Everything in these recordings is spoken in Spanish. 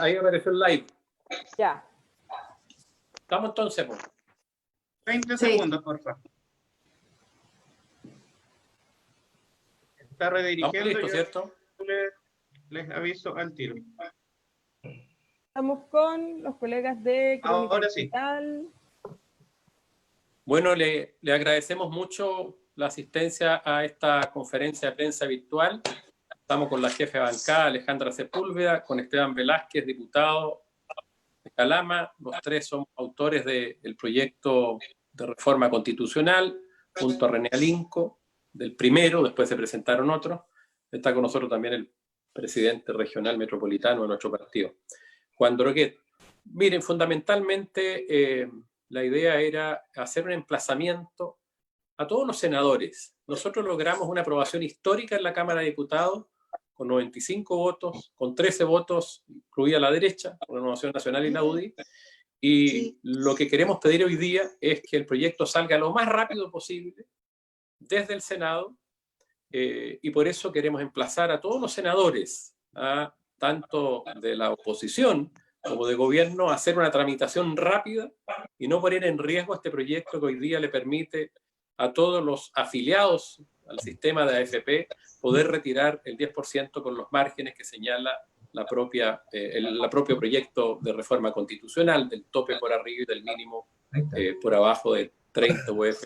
Ahí apareció el live. Ya. Estamos entonces, pues. 20 segundos, por favor. Está redirigiendo. Estamos listos, ¿cierto? Les aviso al tiro. Estamos con los colegas de Crónica Ahora sí. Digital. Bueno, le agradecemos mucho la asistencia a esta conferencia de prensa virtual. Estamos con la jefe de bancada, Alejandra Sepúlveda, con Esteban Velázquez, diputado de Calama. Los tres somos autores del proyecto de reforma constitucional, junto a René Alinco, del primero, después se presentaron otros. Está con nosotros también el presidente regional metropolitano de nuestro partido, Juan Droguet. Miren, fundamentalmente la idea era hacer un emplazamiento a todos los senadores. Nosotros logramos una aprobación histórica en la Cámara de Diputados, con 95 votos, con 13 votos, incluida la derecha, la Renovación Nacional y la UDI, y lo que queremos pedir hoy día es que el proyecto salga lo más rápido posible desde el Senado, y por eso queremos emplazar a todos los senadores, tanto de la oposición como de gobierno, a hacer una tramitación rápida y no poner en riesgo este proyecto que hoy día le permite a todos los afiliados al sistema de AFP poder retirar el 10% con los márgenes que señala el propio proyecto de reforma constitucional, del tope por arriba y del mínimo por abajo de 30 UF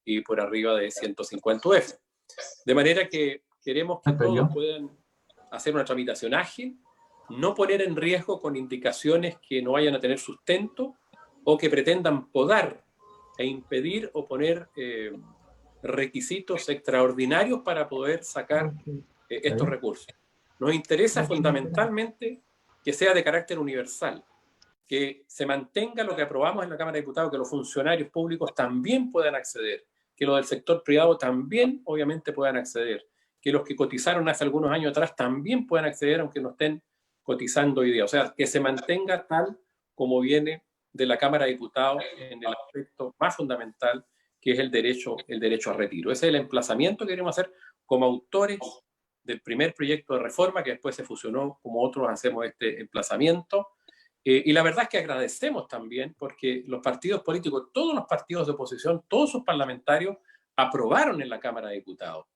y por arriba de 150 UF. De manera que queremos que todos puedan hacer una tramitación ágil, no poner en riesgo con indicaciones que no vayan a tener sustento o que pretendan podar e impedir o poner requisitos extraordinarios para poder sacar estos recursos. Nos interesa fundamentalmente que sea de carácter universal, que se mantenga lo que aprobamos en la Cámara de Diputados, que los funcionarios públicos también puedan acceder, que los del sector privado también obviamente puedan acceder, que los que cotizaron hace algunos años atrás también puedan acceder aunque no estén cotizando hoy día. O sea, que se mantenga tal como viene de la Cámara de Diputados en el aspecto más fundamental, que es el derecho a retiro. Ese es el emplazamiento que queremos hacer como autores del primer proyecto de reforma, que después se fusionó, como otros hacemos este emplazamiento. Y la verdad es que agradecemos también porque los partidos políticos, todos los partidos de oposición, todos sus parlamentarios aprobaron en la Cámara de Diputados,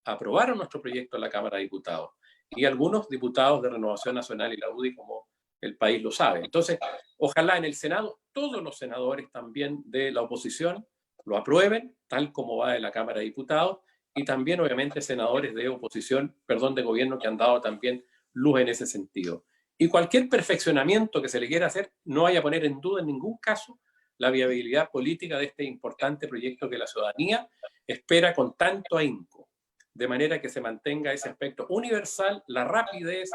aprobaron nuestro proyecto en la Cámara de Diputados, y algunos diputados de Renovación Nacional y la UDI, como el país lo sabe. Entonces, ojalá en el Senado todos los senadores también de la oposición lo aprueben, tal como va de la Cámara de Diputados, y también obviamente senadores de oposición, de gobierno, que han dado también luz en ese sentido. Y cualquier perfeccionamiento que se le quiera hacer no vaya a poner en duda en ningún caso la viabilidad política de este importante proyecto que la ciudadanía espera con tanto ahínco, de manera que se mantenga ese aspecto universal, la rapidez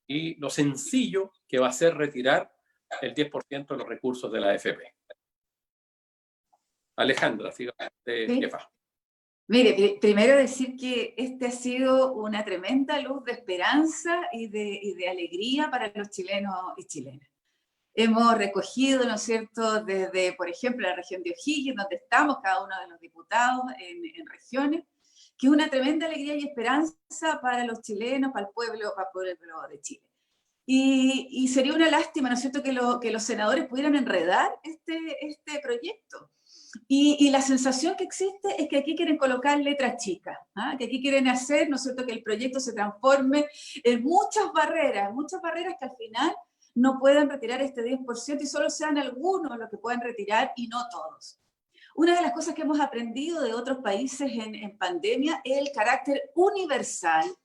y lo sencillo que va a ser retirar el 10% de los recursos de la AFP. Alejandra, siga de jefa. Mire, primero decir que este ha sido una tremenda luz de esperanza y de alegría para los chilenos y chilenas. Hemos recogido, ¿no es cierto?, desde, por ejemplo, la región de O'Higgins, donde estamos cada uno de los diputados en regiones, que es una tremenda alegría y esperanza para los chilenos, para el pueblo de Chile. Y sería una lástima, ¿no es cierto?, que los senadores pudieran enredar este proyecto. Y la sensación que existe es que aquí quieren colocar letras chicas, que aquí quieren hacer, ¿no es cierto?, que el proyecto se transforme en muchas barreras que al final no puedan retirar este 10% y solo sean algunos los que puedan retirar y no todos. Una de las cosas que hemos aprendido de otros países en pandemia es el carácter universal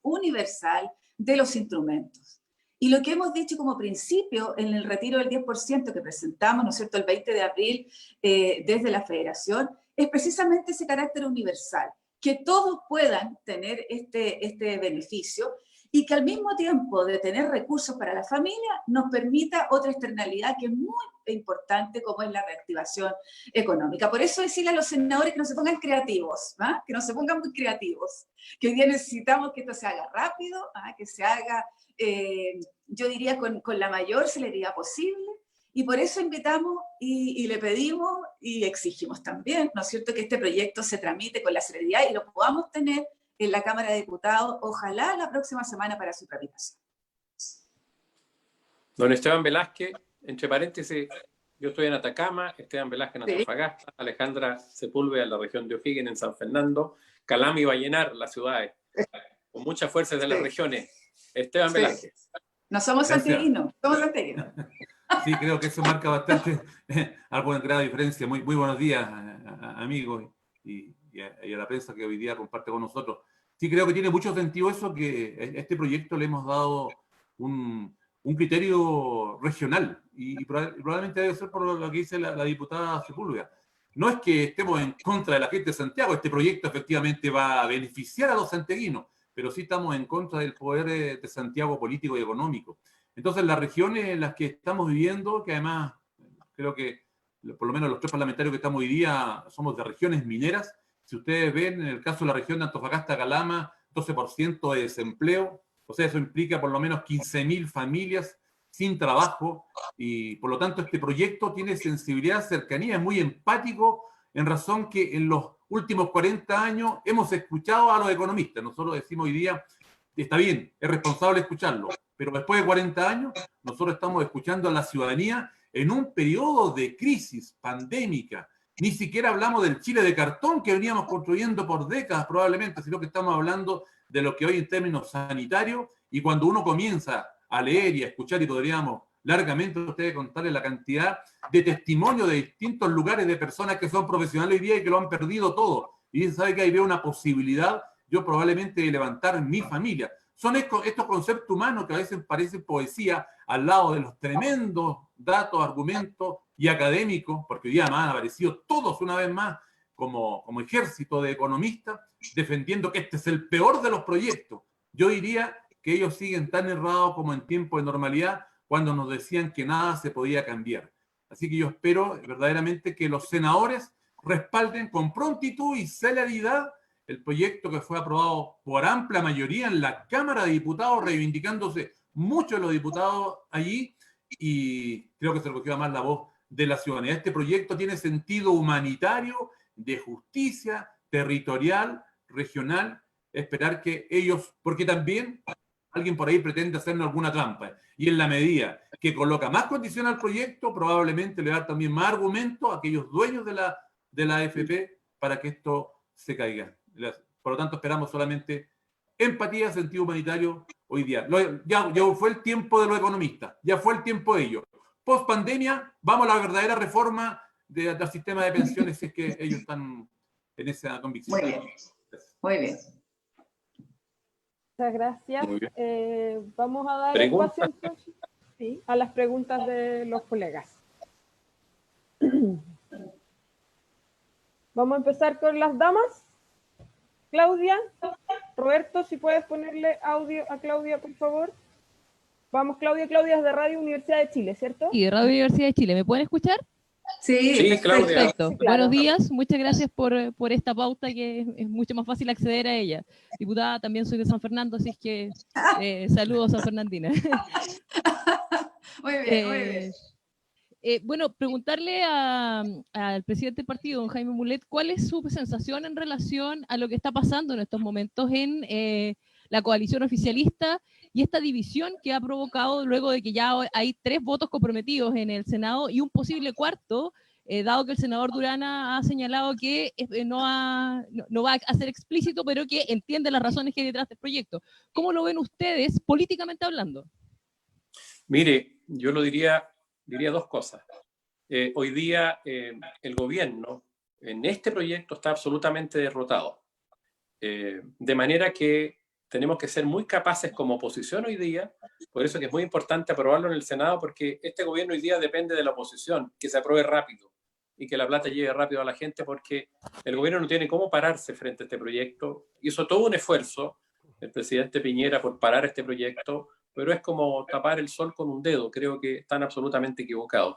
de los instrumentos. Y lo que hemos dicho como principio en el retiro del 10% que presentamos, ¿no es cierto?, el 20 de abril desde la Federación, es precisamente ese carácter universal, que todos puedan tener este beneficio y que al mismo tiempo de tener recursos para la familia nos permita otra externalidad que es muy importante, como es la reactivación económica. Por eso decirle a los senadores que no se pongan creativos, que no se pongan muy creativos, que hoy día necesitamos que esto se haga rápido, que se haga, yo diría, con la mayor celeridad posible, y por eso invitamos y le pedimos y exigimos también, ¿no es cierto?, que este proyecto se tramite con la celeridad y lo podamos tener en la Cámara de Diputados, ojalá la próxima semana para su tramitación. Don Esteban Velázquez, entre paréntesis, yo estoy en Atacama, Esteban Velázquez en Antofagasta, Alejandra Sepúlveda en la región de O'Higgins, en San Fernando, Calama y Vallenar, las ciudades, con muchas fuerzas de las regiones. Esteban Velázquez. No somos santiaguinos, somos santiaguinos. Sí, creo que eso marca bastante algo en grave diferencia. Muy buenos días, amigos, y a la prensa que hoy día comparte con nosotros. Sí, creo que tiene mucho sentido eso, que a este proyecto le hemos dado un criterio regional, y probablemente debe ser por lo que dice la diputada Sepúlveda. No es que estemos en contra de la gente de Santiago, este proyecto efectivamente va a beneficiar a los santiaguinos, pero sí estamos en contra del poder de Santiago político y económico. Entonces, las regiones en las que estamos viviendo, que además creo que por lo menos los tres parlamentarios que estamos hoy día somos de regiones mineras, si ustedes ven, en el caso de la región de Antofagasta-Calama, 12% de desempleo, o sea, eso implica por lo menos 15.000 familias sin trabajo, y por lo tanto este proyecto tiene sensibilidad, cercanía, es muy empático, en razón que en los últimos 40 años hemos escuchado a los economistas. Nosotros decimos hoy día, está bien, es responsable escucharlo, pero después de 40 años nosotros estamos escuchando a la ciudadanía en un periodo de crisis pandémica. Ni siquiera hablamos del Chile de cartón que veníamos construyendo por décadas probablemente, sino que estamos hablando de lo que hoy en términos sanitarios, y cuando uno comienza a leer y a escuchar, y podríamos largamente a ustedes contarles la cantidad de testimonios de distintos lugares de personas que son profesionales hoy día y que lo han perdido todo, y dicen, ¿sabe qué? Ahí veo una posibilidad yo probablemente de levantar mi familia. Son estos conceptos humanos que a veces parecen poesía al lado de los tremendos datos, argumentos y académicos, porque hoy día han aparecido todos una vez más como ejército de economistas defendiendo que este es el peor de los proyectos. Yo diría que ellos siguen tan errados como en tiempo de normalidad, cuando nos decían que nada se podía cambiar. Así que yo espero verdaderamente que los senadores respalden con prontitud y celeridad el proyecto que fue aprobado por amplia mayoría en la Cámara de Diputados, reivindicándose muchos de los diputados allí, y creo que se recogió más la voz de la ciudadanía. Este proyecto tiene sentido humanitario, de justicia, territorial, regional. Esperar que ellos, porque también alguien por ahí pretende hacernos alguna trampa, y en la medida que coloca más condiciones al proyecto, probablemente le da también más argumentos a aquellos dueños de la AFP para que esto se caiga. Por lo tanto, esperamos solamente empatía, sentido humanitario hoy día. Ya fue el tiempo de los economistas, ya fue el tiempo de ellos. Post pandemia, vamos a la verdadera reforma del sistema de pensiones, si es que ellos están en esa convicción. Muy bien, muy bien. Muchas gracias. Muy Vamos a dar ¿Preguntas? espacio entonces, sí, a las preguntas de los colegas. Vamos a empezar con las damas. Claudia, Roberto, si puedes ponerle audio a Claudia, por favor. Vamos, Claudia. Claudia es de Radio Universidad de Chile, ¿cierto? Sí, de Radio Universidad de Chile. ¿Me pueden escuchar? Sí, Claudia. Perfecto. Sí, claro. Buenos días. Muchas gracias por esta pauta, que es mucho más fácil acceder a ella. Diputada, también soy de San Fernando, así es que saludos a Fernandina. Muy bien, muy bien. Bueno, preguntarle al presidente del partido, don Jaime Mulet, ¿cuál es su sensación en relación a lo que está pasando en estos momentos en la coalición oficialista y esta división que ha provocado luego de que ya hay 3 votos comprometidos en el Senado y un posible cuarto, dado que el senador Durana ha señalado que no va a ser explícito, pero que entiende las razones que hay detrás del proyecto? ¿Cómo lo ven ustedes políticamente hablando? Mire, yo lo diría 2 cosas. Hoy día el gobierno en este proyecto está absolutamente derrotado. De manera que tenemos que ser muy capaces como oposición hoy día, por eso que es muy importante aprobarlo en el Senado, porque este gobierno hoy día depende de la oposición, que se apruebe rápido y que la plata llegue rápido a la gente, porque el gobierno no tiene cómo pararse frente a este proyecto. Hizo todo un esfuerzo el presidente Piñera por parar este proyecto, pero es como tapar el sol con un dedo. Creo que están absolutamente equivocados.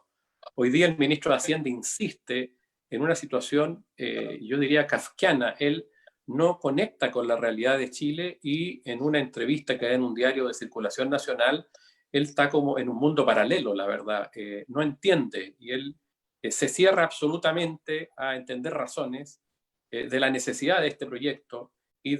Hoy día el ministro de Hacienda insiste en una situación, yo diría, kafkiana. Él no conecta con la realidad de Chile, y en una entrevista que hay en un diario de circulación nacional, él está como en un mundo paralelo, la verdad. No entiende, y él se cierra absolutamente a entender razones de la necesidad de este proyecto y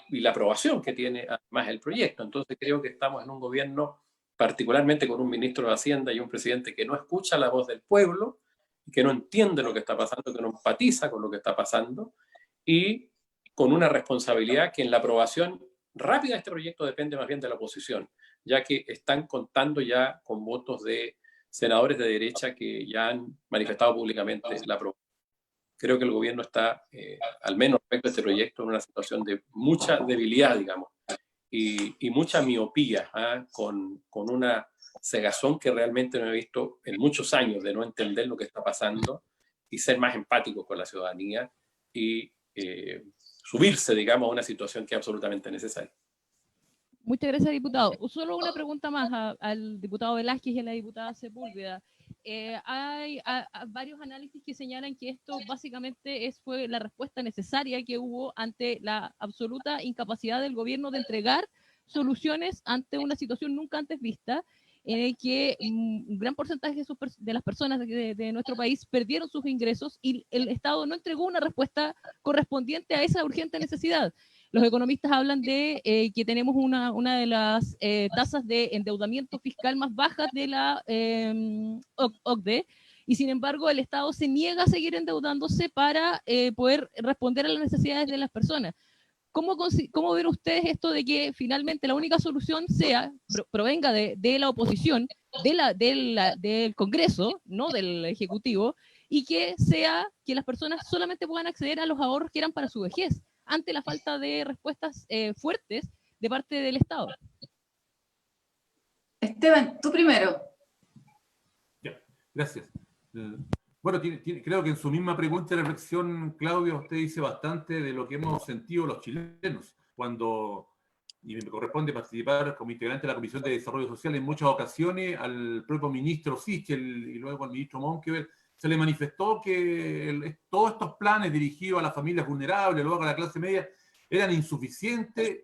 y la aprobación que tiene además el proyecto. Entonces creo que estamos en un gobierno particularmente con un ministro de Hacienda y un presidente que no escucha la voz del pueblo, que no entiende lo que está pasando, que no empatiza con lo que está pasando, y con una responsabilidad que en la aprobación rápida de este proyecto depende más bien de la oposición, ya que están contando ya con votos de senadores de derecha que ya han manifestado públicamente la aprobación. Creo que el gobierno está, al menos respecto a este proyecto, en una situación de mucha debilidad, digamos, y mucha miopía, con una cegazón que realmente no he visto en muchos años de no entender lo que está pasando y ser más empáticos con la ciudadanía y subirse, digamos, a una situación que es absolutamente necesaria. Muchas gracias, diputado. Solo una pregunta más al diputado Velázquez y a la diputada Sepúlveda. Hay varios análisis que señalan que esto básicamente fue la respuesta necesaria que hubo ante la absoluta incapacidad del gobierno de entregar soluciones ante una situación nunca antes vista, en el que un gran porcentaje de las personas de nuestro país perdieron sus ingresos y el Estado no entregó una respuesta correspondiente a esa urgente necesidad. Los economistas hablan de que tenemos una de las tasas de endeudamiento fiscal más bajas de la OCDE, y sin embargo el Estado se niega a seguir endeudándose para poder responder a las necesidades de las personas. ¿Cómo ven ustedes esto de que finalmente la única solución provenga de la oposición, del Congreso, no del Ejecutivo, y que sea que las personas solamente puedan acceder a los ahorros que eran para su vejez, ante la falta de respuestas fuertes de parte del Estado? Esteban, tú primero. Ya, gracias. Bueno, creo que en su misma pregunta y reflexión, Claudia, usted dice bastante de lo que hemos sentido los chilenos y me corresponde participar como integrante de la Comisión de Desarrollo Social en muchas ocasiones al propio ministro Sichel y luego al ministro Monkeberg. Se le manifestó que todos estos planes dirigidos a las familias vulnerables, luego a la clase media, eran insuficientes,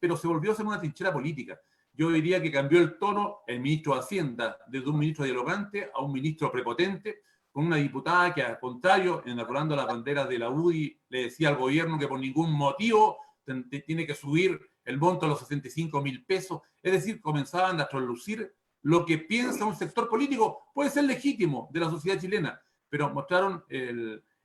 pero se volvió a ser una trinchera política. Yo diría que cambió el tono el ministro de Hacienda, desde un ministro dialogante a un ministro prepotente, con una diputada que, al contrario, enarbolando las banderas de la UDI, le decía al gobierno que por ningún motivo tiene que subir el monto a los 65.000 pesos. Es decir, comenzaban a traslucir lo que piensa un sector político, puede ser legítimo, de la sociedad chilena, pero mostraron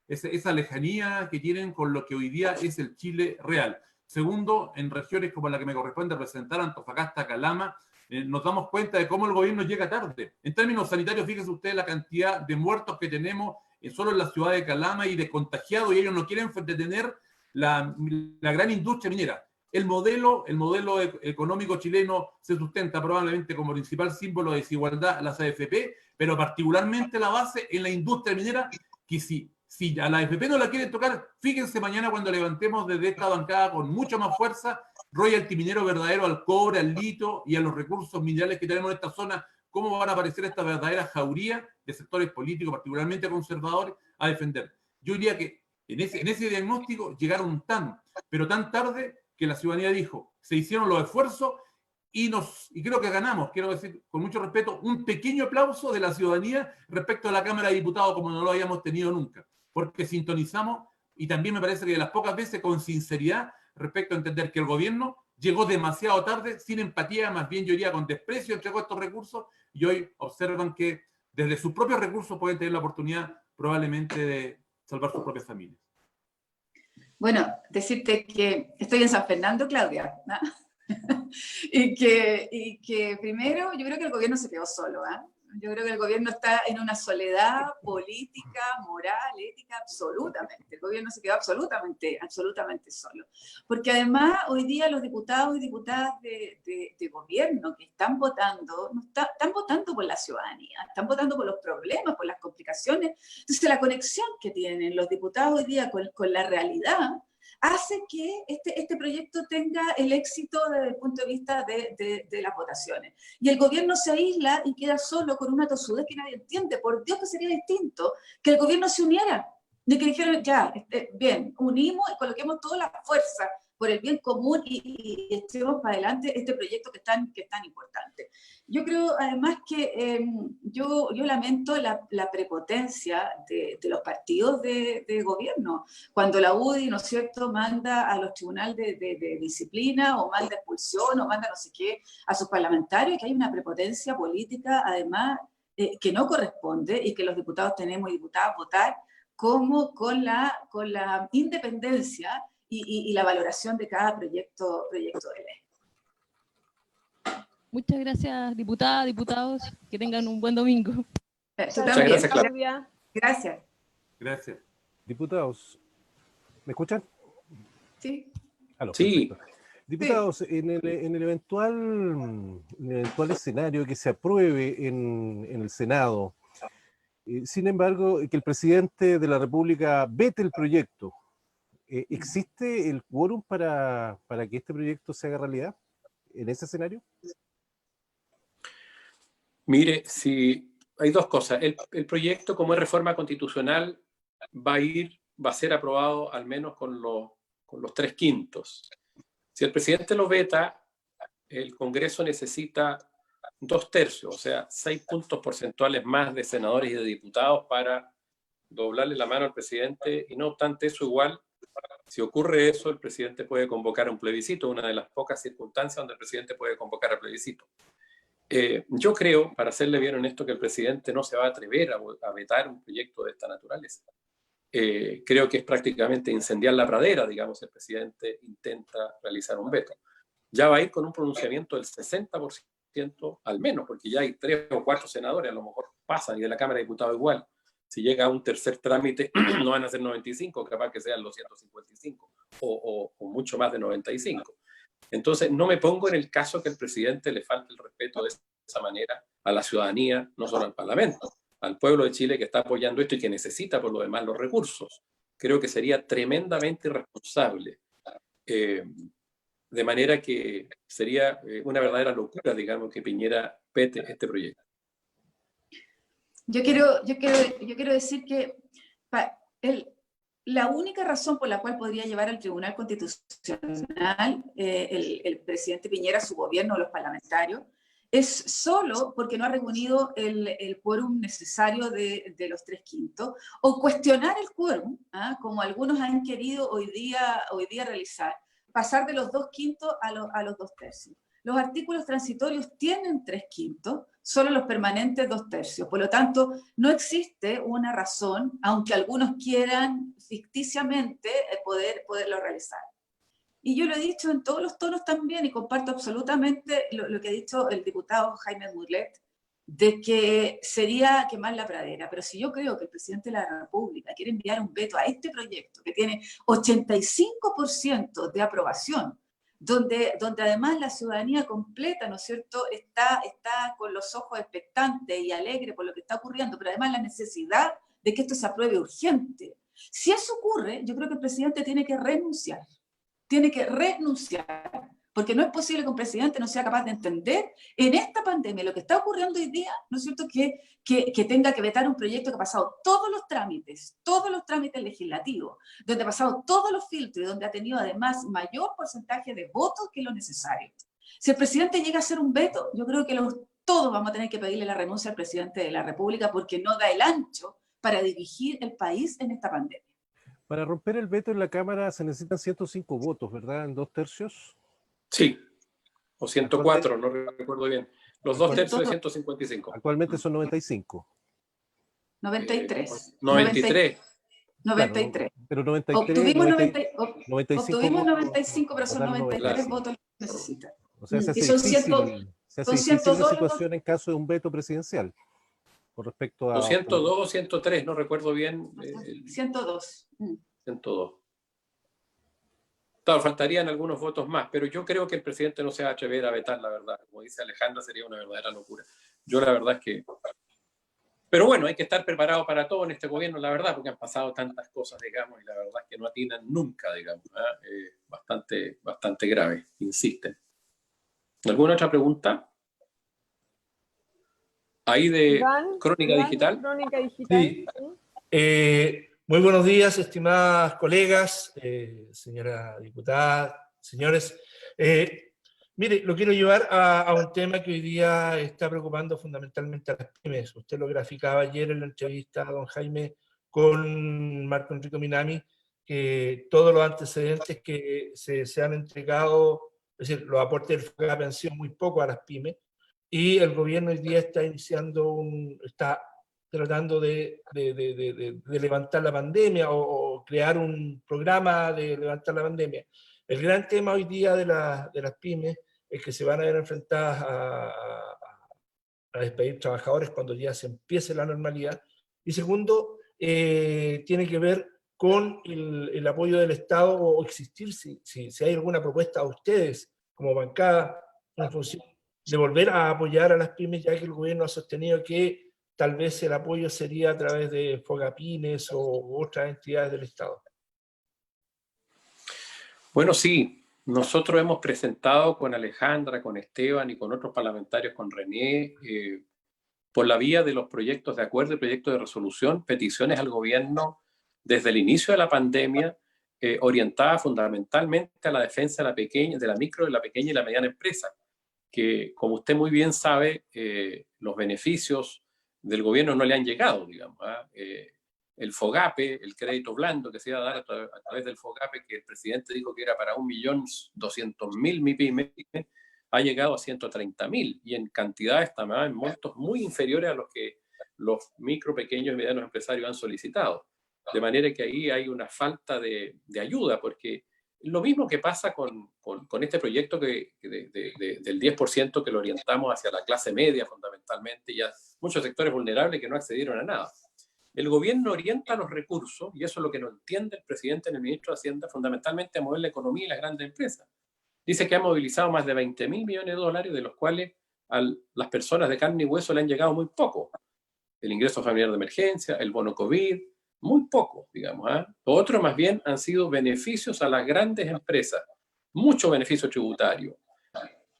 esa lejanía que tienen con lo que hoy día es el Chile real. Segundo, en regiones como la que me corresponde representar, Antofagasta, Calama, nos damos cuenta de cómo el gobierno llega tarde. En términos sanitarios, fíjense ustedes la cantidad de muertos que tenemos solo en la ciudad de Calama y de contagiados, y ellos no quieren detener la gran industria minera. El modelo económico chileno se sustenta probablemente como principal símbolo de desigualdad las AFP, pero particularmente la base en la industria minera, que si a la AFP no la quieren tocar, fíjense mañana cuando levantemos desde esta bancada con mucha más fuerza royalty minero verdadero al cobre, al litio y a los recursos minerales que tenemos en esta zona, cómo van a aparecer estas verdaderas jaurías de sectores políticos, particularmente conservadores, a defender. Yo diría que en ese diagnóstico llegaron pero tan tarde, que la ciudadanía dijo, se hicieron los esfuerzos y creo que ganamos. Quiero decir, con mucho respeto, un pequeño aplauso de la ciudadanía respecto a la Cámara de Diputados, como no lo habíamos tenido nunca, porque sintonizamos, y también me parece que de las pocas veces con sinceridad, respecto a entender que el gobierno llegó demasiado tarde, sin empatía, más bien yo diría con desprecio, entregó estos recursos, y hoy observan que desde sus propios recursos pueden tener la oportunidad probablemente de salvar sus propias familias. Bueno, decirte que estoy en San Fernando, Claudia, ¿no? y que primero yo creo que el gobierno se quedó solo, ¿eh? Yo creo que el gobierno está en una soledad política, moral, ética, absolutamente. El gobierno se quedó absolutamente solo. Porque además hoy día los diputados y diputadas de gobierno que están votando, están votando por la ciudadanía, están votando por los problemas, por las complicaciones. Entonces la conexión que tienen los diputados hoy día con la realidad hace que este proyecto tenga el éxito desde el punto de vista de las votaciones. Y el gobierno se aísla y queda solo con una tosudez que nadie entiende. Por Dios que sería distinto que el gobierno se uniera, de que dijeran, ya, bien, unimos y coloquemos toda la fuerza por el bien común y echemos para adelante este proyecto que es tan importante. Yo creo además que yo lamento la prepotencia de los partidos de gobierno. Cuando la UDI, ¿no es cierto?, manda a los tribunales de disciplina o manda expulsión o manda no sé qué a sus parlamentarios, que hay una prepotencia política además que no corresponde y que los diputados tenemos y diputadas votar como con la independencia y la valoración de cada proyecto de ley. Muchas gracias, diputadas, diputados. Que tengan un buen domingo. Muchas gracias, Claudia. Gracias. Gracias. Diputados, ¿me escuchan? Sí. Aló, Sí. perfecto. Diputados, en el eventual escenario que se apruebe en el Senado, sin embargo, que el presidente de la República vete el proyecto, ¿existe el quórum para que este proyecto se haga realidad en ese escenario? Mire, si hay dos cosas. El proyecto, como es reforma constitucional, va a ser aprobado al menos con los 3/5. Si el presidente lo veta, el Congreso necesita 2/3, o sea, 6 puntos porcentuales más de senadores y de diputados para doblarle la mano al presidente, y no obstante eso, igual, si ocurre eso, el presidente puede convocar un plebiscito, una de las pocas circunstancias donde el presidente puede convocar a plebiscito. Yo creo, para serle bien honesto, que el presidente no se va a atrever a vetar un proyecto de esta naturaleza. Creo que es prácticamente incendiar la pradera, digamos, el presidente intenta realizar un veto. Ya va a ir con un pronunciamiento del 60% al menos, porque ya hay 3 o 4 senadores, a lo mejor pasan, y de la Cámara de Diputados igual. Si llega a un tercer trámite, no van a ser 95, capaz que sean los 155, o mucho más de 95. Entonces, no me pongo en el caso que el presidente le falte el respeto de esa manera a la ciudadanía, no solo al Parlamento, al pueblo de Chile que está apoyando esto y que necesita por lo demás los recursos. Creo que sería tremendamente irresponsable. De manera que sería una verdadera locura, digamos, que Piñera vete este proyecto. Yo quiero decir que la única razón por la cual podría llevar al Tribunal Constitucional el presidente Piñera, su gobierno o los parlamentarios, es solo porque no ha reunido el quórum necesario de los 3/5, o cuestionar el quórum, como algunos han querido hoy día realizar, pasar de los 2/5 a los 2/3. Los artículos transitorios tienen 3/5, solo los permanentes 2/3. Por lo tanto, no existe una razón, aunque algunos quieran ficticiamente poderlo realizar. Y yo lo he dicho en todos los tonos también, y comparto absolutamente lo que ha dicho el diputado Jaime Mulet, de que sería quemar la pradera. Pero si yo creo que el presidente de la República quiere enviar un veto a este proyecto, que tiene 85% de aprobación, donde además la ciudadanía completa, ¿no es cierto?, está con los ojos expectantes y alegre por lo que está ocurriendo, pero además la necesidad de que esto se apruebe urgente. Si eso ocurre, yo creo que el presidente tiene que renunciar, porque no es posible que un presidente no sea capaz de entender en esta pandemia lo que está ocurriendo hoy día, ¿no es cierto?, que tenga que vetar un proyecto que ha pasado todos los trámites legislativos, donde ha pasado todos los filtros y donde ha tenido además mayor porcentaje de votos que lo necesario. Si el presidente llega a hacer un veto, yo creo que todos vamos a tener que pedirle la renuncia al presidente de la República, porque no da el ancho para dirigir el país en esta pandemia. Para romper el veto en la Cámara se necesitan 105 votos, ¿verdad? ¿En 2/3? Sí, o 104, no recuerdo bien. Los 2/3 de 155. Actualmente son 95. 93. 93. 93. Claro, pero 93, Obtuvimos 95, pero son 93 votos que necesitan. O sea, se hace Y son difícil la 102 situación en caso de un veto presidencial. Con respecto a... 202 o 103, no recuerdo bien. 102. 102. Claro, faltarían algunos votos más, pero yo creo que el presidente no se va a atrever a vetar, la verdad. Como dice Alejandra, sería una verdadera locura. Yo la verdad es que... Pero bueno, hay que estar preparado para todo en este gobierno, la verdad, porque han pasado tantas cosas, digamos, y la verdad es que no atinan nunca, digamos. Bastante grave, insisten. ¿Alguna otra pregunta? Ahí de Iván, Crónica Digital. Crónica Digital. Sí. Muy buenos días, estimadas colegas, señora diputada, señores. Mire, lo quiero llevar a un tema que hoy día está preocupando fundamentalmente a las pymes. Usted lo graficaba ayer en la entrevista a don Jaime con Marco Enrico Minami, que todos los antecedentes que se han entregado, es decir, los aportes del FOGAPE han sido muy pocos a las pymes, y el gobierno hoy día está está tratando de levantar la pandemia o crear un programa de levantar la pandemia. El gran tema hoy día de las pymes es que se van a ver enfrentadas a despedir trabajadores cuando ya se empiece la normalidad. Y segundo, tiene que ver con el apoyo del Estado o existir, si hay alguna propuesta a ustedes como bancada en función de volver a apoyar a las pymes, ya que el gobierno ha sostenido que tal vez el apoyo sería a través de Fogapymes o otras entidades del Estado. Bueno, sí, nosotros hemos presentado con Alejandra, con Esteban y con otros parlamentarios, con René, por la vía de los proyectos de acuerdo y proyectos de resolución, peticiones al gobierno desde el inicio de la pandemia, orientadas fundamentalmente a la defensa de la micro, de la pequeña y la mediana empresa, que como usted muy bien sabe, los beneficios del gobierno no le han llegado, digamos. El FOGAPE, el crédito blando que se iba a dar a través del FOGAPE, que el presidente dijo que era para 1.200.000 MIPYME, ha llegado a 130.000, y en cantidades también, en montos muy inferiores a los que los micro, pequeños y medianos empresarios han solicitado. De manera que ahí hay una falta de ayuda, porque lo mismo que pasa con este proyecto del 10% que lo orientamos hacia la clase media fundamentalmente, y a muchos sectores vulnerables que no accedieron a nada. El gobierno orienta los recursos, y eso es lo que no entiende el presidente ni el ministro de Hacienda, fundamentalmente a mover la economía y las grandes empresas. Dice que ha movilizado más de 20.000 millones de dólares, de los cuales a las personas de carne y hueso le han llegado muy poco. El ingreso familiar de emergencia, el bono COVID, muy poco, digamos. Lo otro más bien han sido beneficios a las grandes empresas, mucho beneficio tributario,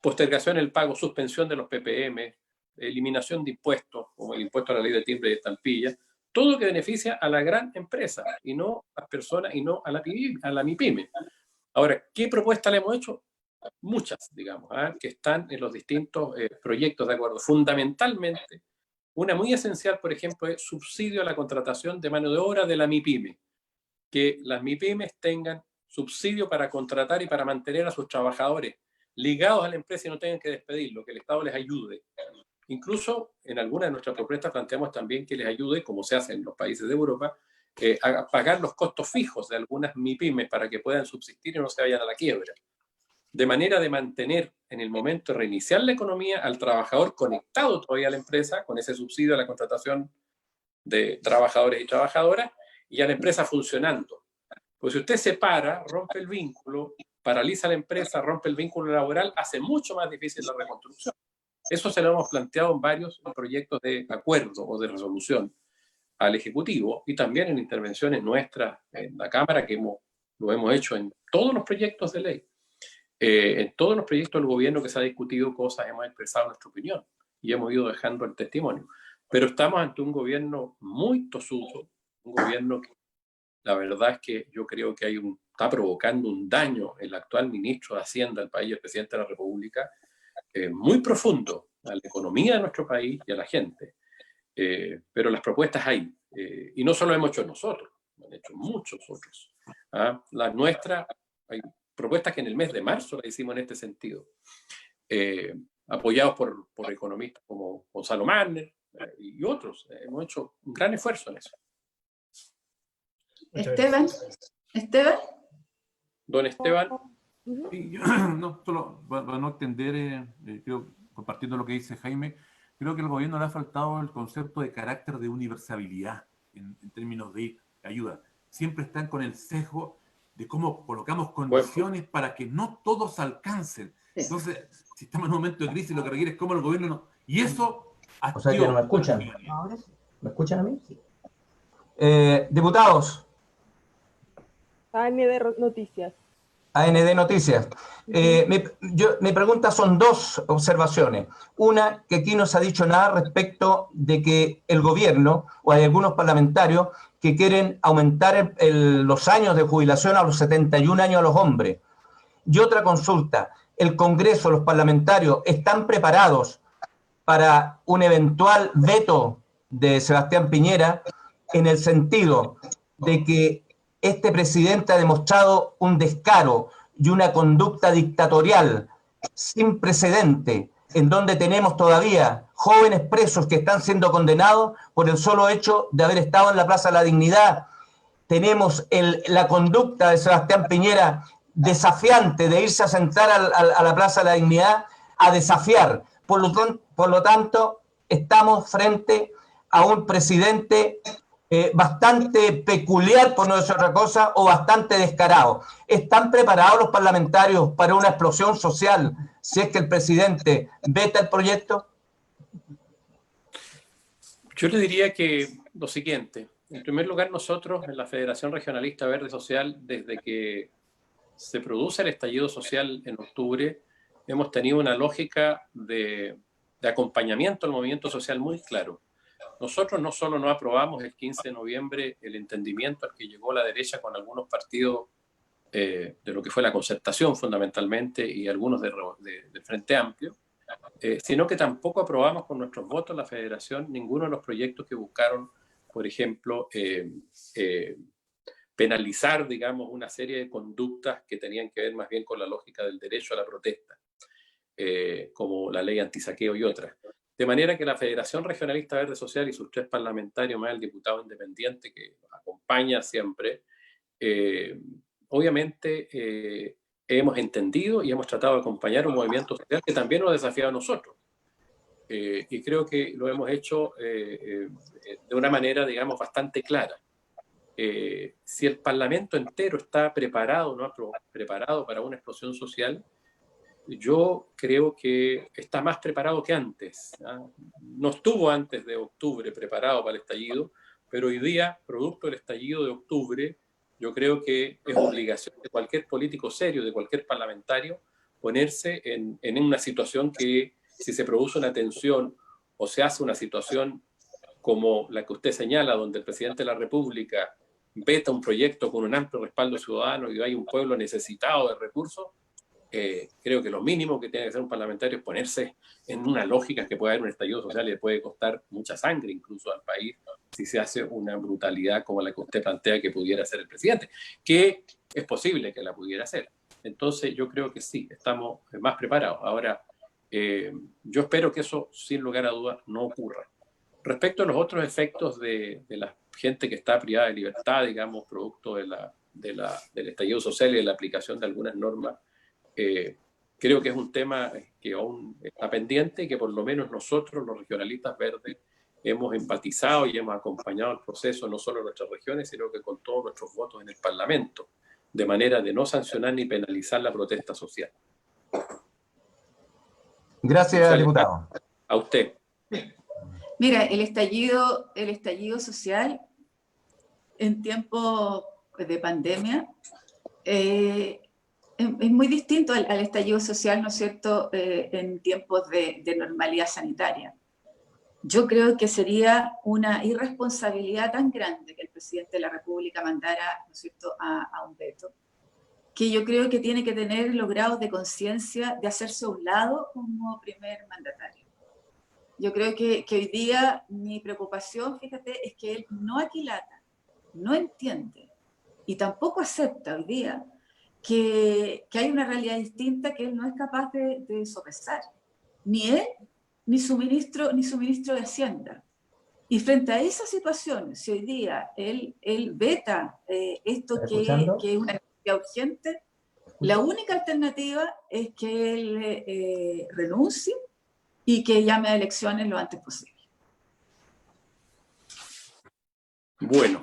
postergación del pago, suspensión de los PPM, eliminación de impuestos, como el impuesto a la ley de timbre y estampilla, todo que beneficia a la gran empresa y no a las personas y no a la MIPYME. Ahora, ¿qué propuesta le hemos hecho? Muchas, digamos, que están en los distintos proyectos de acuerdo. Fundamentalmente, una muy esencial, por ejemplo, es subsidio a la contratación de mano de obra de la MIPYME. Que las MIPYMES tengan subsidio para contratar y para mantener a sus trabajadores ligados a la empresa y no tengan que despedirlo, que el Estado les ayude. Incluso en algunas de nuestras propuestas planteamos también que les ayude, como se hace en los países de Europa, a pagar los costos fijos de algunas MIPYMES para que puedan subsistir y no se vayan a la quiebra. De manera de mantener en el momento de reiniciar la economía al trabajador conectado todavía a la empresa, con ese subsidio a la contratación de trabajadores y trabajadoras, y a la empresa funcionando. Pues si usted se para, rompe el vínculo, paraliza la empresa, rompe el vínculo laboral, hace mucho más difícil la reconstrucción. Eso se lo hemos planteado en varios proyectos de acuerdo o de resolución al Ejecutivo, y también en intervenciones nuestras en la Cámara, que lo hemos hecho en todos los proyectos de ley. En todos los proyectos del gobierno que se ha discutido cosas, hemos expresado nuestra opinión y hemos ido dejando el testimonio. Pero estamos ante un gobierno muy tosudo, un gobierno que la verdad es que yo creo que está provocando un daño el actual ministro de Hacienda del país, el presidente de la República, muy profundo a la economía de nuestro país y a la gente. Pero las propuestas hay, y no solo hemos hecho nosotros, han hecho muchos otros. Las nuestras, hay propuestas que en el mes de marzo las hicimos en este sentido, apoyados por economistas como Gonzalo Manner y otros. Hemos hecho un gran esfuerzo en eso. Esteban. Don Esteban. Sí, no, solo para no extender, creo, compartiendo lo que dice Jaime, creo que al gobierno le ha faltado el concepto de carácter de universalidad en términos de ayuda. Siempre están con el sesgo de cómo colocamos condiciones para que no todos alcancen. Entonces, si estamos en un momento de crisis, lo que requiere es cómo el gobierno no... Y eso... O sea que no me escuchan. ¿Me escuchan a mí? Sí. Diputados. AND Noticias. AND Noticias. Mi pregunta son dos observaciones. Una, que aquí no se ha dicho nada respecto de que el gobierno, o hay algunos parlamentarios que quieren aumentar los años de jubilación a los 71 años a los hombres. Y otra consulta, ¿el Congreso, los parlamentarios, están preparados para un eventual veto de Sebastián Piñera en el sentido de que este presidente ha demostrado un descaro y una conducta dictatorial sin precedente, en donde tenemos todavía jóvenes presos que están siendo condenados por el solo hecho de haber estado en la Plaza de la Dignidad? Tenemos la conducta de Sebastián Piñera desafiante de irse a sentar a la Plaza de la Dignidad a desafiar. Por lo tanto, estamos frente a un presidente bastante peculiar, por no decir otra cosa, o bastante descarado. ¿Están preparados los parlamentarios para una explosión social si es que el presidente veta el proyecto? Yo le diría que lo siguiente. En primer lugar, nosotros en la Federación Regionalista Verde Social, desde que se produce el estallido social en octubre, hemos tenido una lógica de acompañamiento al movimiento social muy claro. Nosotros no solo no aprobamos el 15 de noviembre el entendimiento al que llegó la derecha con algunos partidos de lo que fue la concertación fundamentalmente y algunos del Frente Amplio, sino que tampoco aprobamos con nuestros votos la Federación ninguno de los proyectos que buscaron, por ejemplo, penalizar, digamos, una serie de conductas que tenían que ver más bien con la lógica del derecho a la protesta, como la ley antisaqueo y otras. De manera que la Federación Regionalista Verde Social y sus 3 parlamentarios, más el diputado independiente que nos acompaña siempre, obviamente hemos entendido y hemos tratado de acompañar un movimiento social que también nos desafía a nosotros. Y creo que lo hemos hecho de una manera, digamos, bastante clara. Si el Parlamento entero está preparado o no preparado para una explosión social, yo creo que está más preparado que antes. No estuvo antes de octubre preparado para el estallido, pero hoy día, producto del estallido de octubre, yo creo que es obligación de cualquier político serio, de cualquier parlamentario, ponerse en una situación que, si se produce una tensión o se hace una situación como la que usted señala, donde el presidente de la República veta un proyecto con un amplio respaldo ciudadano y hay un pueblo necesitado de recursos, creo que lo mínimo que tiene que hacer un parlamentario es ponerse en una lógica que puede haber un estallido social y le puede costar mucha sangre incluso al país si se hace una brutalidad como la que usted plantea que pudiera hacer el presidente, que es posible que la pudiera hacer. Entonces yo creo que sí, estamos más preparados. Ahora, yo espero que eso sin lugar a dudas no ocurra. Respecto a los otros efectos de la gente que está privada de libertad, digamos, producto del estallido social y de la aplicación de algunas normas, creo que es un tema que aún está pendiente y que por lo menos nosotros, los regionalistas verdes, hemos empatizado y hemos acompañado el proceso no solo en nuestras regiones, sino que con todos nuestros votos en el Parlamento, de manera de no sancionar ni penalizar la protesta social. Gracias, diputado. A usted. Mira, el estallido social en tiempos de pandemia es muy distinto al estallido social, ¿no es cierto?, en tiempos de normalidad sanitaria. Yo creo que sería una irresponsabilidad tan grande que el presidente de la República mandara, ¿no es cierto?, a un veto, que yo creo que tiene que tener los grados de conciencia de hacerse a un lado como primer mandatario. Yo creo que hoy día mi preocupación, fíjate, es que él no aquilata, no entiende y tampoco acepta hoy día que hay una realidad distinta que él no es capaz de sopesar. Ni él, ni su ministro de Hacienda. Y frente a esa situación, si hoy día él veta esto que es una necesidad urgente, la única alternativa es que él renuncie y que llame a elecciones lo antes posible. Bueno.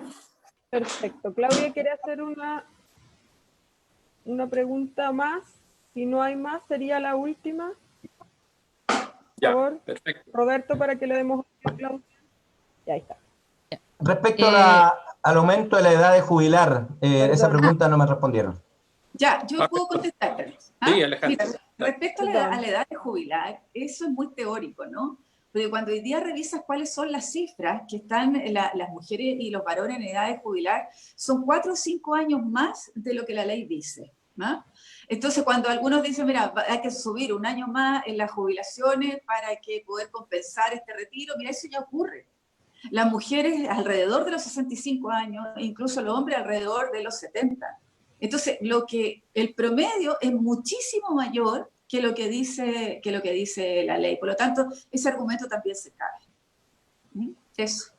Perfecto. Claudia, ¿quiere hacer una pregunta más? Si no hay más, sería la última. Ya, por favor, perfecto. Roberto, para que le demos a Claudia. Ya está. Respecto al aumento de la edad de jubilar, esa pregunta no me respondieron. Ya, yo puedo contestar. Sí, Alejandro. Mira, respecto a la edad de jubilar, eso es muy teórico, ¿no? Porque cuando hoy día revisas cuáles son las cifras que están las mujeres y los varones en edad de jubilar, son 4 o 5 años más de lo que la ley dice, ¿no? Entonces, cuando algunos dicen, mira, hay que subir un año más en las jubilaciones para que poder compensar este retiro, mira, eso ya ocurre. Las mujeres alrededor de los 65 años, incluso los hombres alrededor de los 70. Entonces, el promedio es muchísimo mayor que lo que dice la ley. Por lo tanto, ese argumento también se cae. Eso.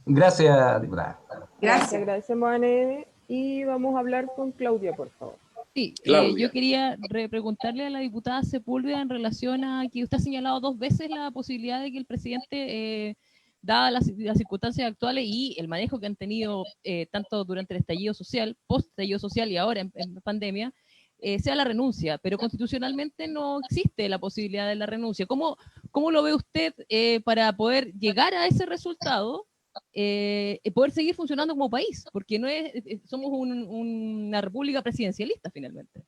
Gracias, diputada. Gracias. Agradecemos a Nede y vamos a hablar con Claudia, por favor. Sí, Claudia. yo quería preguntarle a la diputada Sepúlveda en relación a que usted ha señalado 2 veces la posibilidad de que el presidente, dadas las circunstancias actuales y el manejo que han tenido tanto durante el estallido social, post-estallido social y ahora en pandemia, sea la renuncia, pero constitucionalmente no existe la posibilidad de la renuncia. ¿Cómo lo ve usted para poder llegar a ese resultado? Poder seguir funcionando como país, porque no somos una república presidencialista finalmente.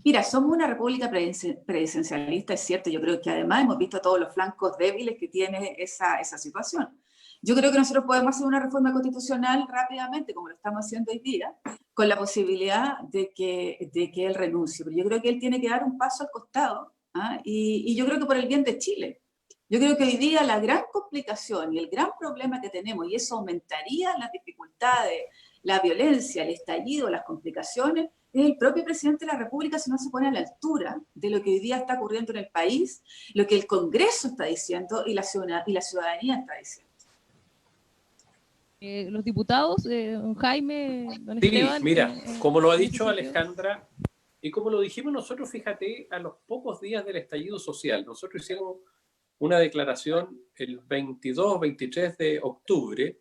Mira, somos una república presidencialista, es cierto. Yo creo que además hemos visto todos los flancos débiles que tiene esa situación. Yo creo que nosotros podemos hacer una reforma constitucional rápidamente, como lo estamos haciendo hoy día, con la posibilidad de que él renuncie. Pero yo creo que él tiene que dar un paso al costado, ¿ah? Y yo creo que por el bien de Chile. Yo creo que hoy día la gran complicación y el gran problema que tenemos, y eso aumentaría las dificultades, la violencia, el estallido, las complicaciones, es el propio presidente de la República si no se pone a la altura de lo que hoy día está ocurriendo en el país, lo que el Congreso está diciendo y la ciudadanía está diciendo. Los diputados, don Jaime, don Sí, Esteban... mira, como lo ha dicho Alejandra, y como lo dijimos nosotros, fíjate, a los pocos días del estallido social, nosotros hicimos una declaración el 22-23 de octubre,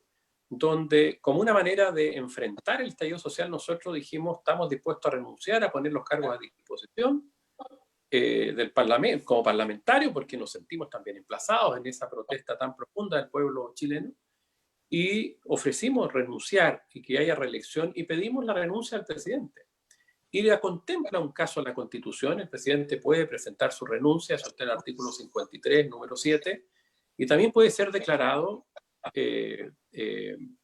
donde como una manera de enfrentar el estallido social, nosotros dijimos, estamos dispuestos a renunciar, a poner los cargos a disposición del Parlamento, como parlamentario, porque nos sentimos también emplazados en esa protesta tan profunda del pueblo chileno, y ofrecimos renunciar y que haya reelección, y pedimos la renuncia al presidente. Y la contempla un caso en la Constitución, el presidente puede presentar su renuncia, eso está en el artículo 53, número 7, y también puede ser declarado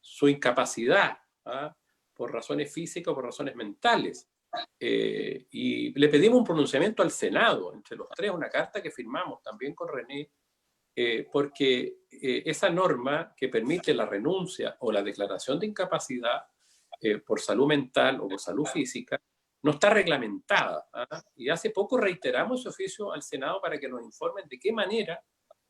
su incapacidad, ¿ah? Por razones físicas o por razones mentales. Y le pedimos un pronunciamiento al Senado, entre los tres, una carta que firmamos también con René, porque esa norma que permite la renuncia o la declaración de incapacidad por salud mental o por salud física, no está reglamentada, ¿ah? Y hace poco reiteramos ese oficio al Senado para que nos informen de qué manera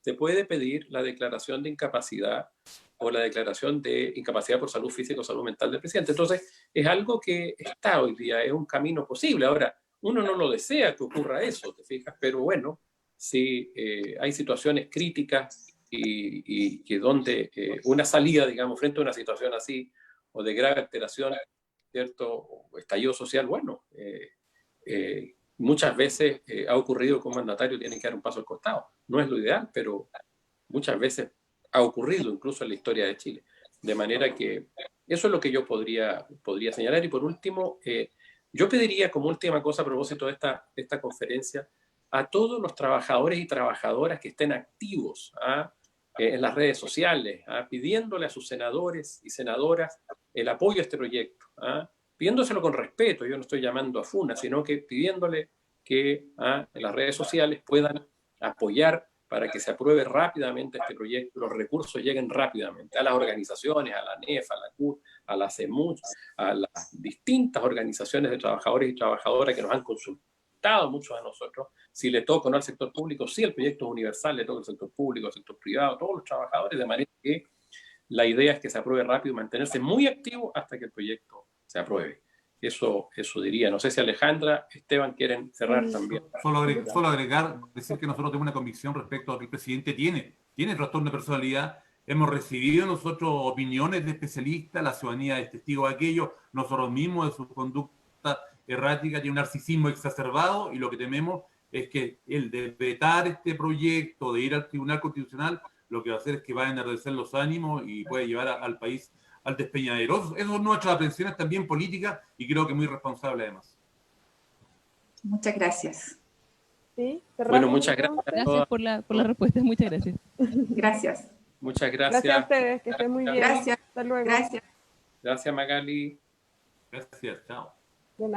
se puede pedir la declaración de incapacidad o la declaración de incapacidad por salud física o salud mental del presidente. Entonces, es algo que está hoy día, es un camino posible. Ahora, uno no lo desea que ocurra eso, ¿te fijas? Pero bueno, si hay situaciones críticas y que donde una salida, digamos, frente a una situación así o de grave alteración, ¿cierto? O estallido social, bueno, muchas veces ha ocurrido que un mandatario tiene que dar un paso al costado. No es lo ideal, pero muchas veces ha ocurrido incluso en la historia de Chile. De manera que eso es lo que yo podría señalar. Y por último, yo pediría como última cosa a propósito de esta conferencia a todos los trabajadores y trabajadoras que estén activos en las redes sociales, pidiéndole a sus senadores y senadoras el apoyo a este proyecto, pidiéndoselo con respeto. Yo no estoy llamando a funa, sino que pidiéndole que en las redes sociales puedan apoyar para que se apruebe rápidamente este proyecto, los recursos lleguen rápidamente a las organizaciones, a la NEF, a la CUT, a la CEMUCH, a las distintas organizaciones de trabajadores y trabajadoras que nos han consultado, muchos a nosotros, si le toca o no al sector público, si el proyecto es universal, le toca al sector público, al sector privado, a todos los trabajadores, de manera que la idea es que se apruebe rápido y mantenerse muy activo hasta que el proyecto se apruebe. Eso diría. No sé si Alejandra, Esteban quieren cerrar también. Solo agregar, decir que nosotros tenemos una convicción respecto a que el presidente tiene trastorno de personalidad. Hemos recibido nosotros opiniones de especialistas, la ciudadanía es testigo de aquello, nosotros mismos de su conducta errática, tiene un narcisismo exacerbado, y lo que tememos es que el de vetar este proyecto, de ir al Tribunal Constitucional, lo que va a hacer es que va a enardecer los ánimos y puede llevar al país al despeñadero. Eso son nuestras aprensiones también políticas y creo que muy responsable además. Muchas gracias. ¿Sí? Bueno, muchas gracias. Gracias por la respuesta, muchas gracias. Gracias. Muchas gracias. Gracias a ustedes, que estén muy bien. Gracias. Hasta luego. Gracias. Gracias, Magali. Gracias, chao. De nada.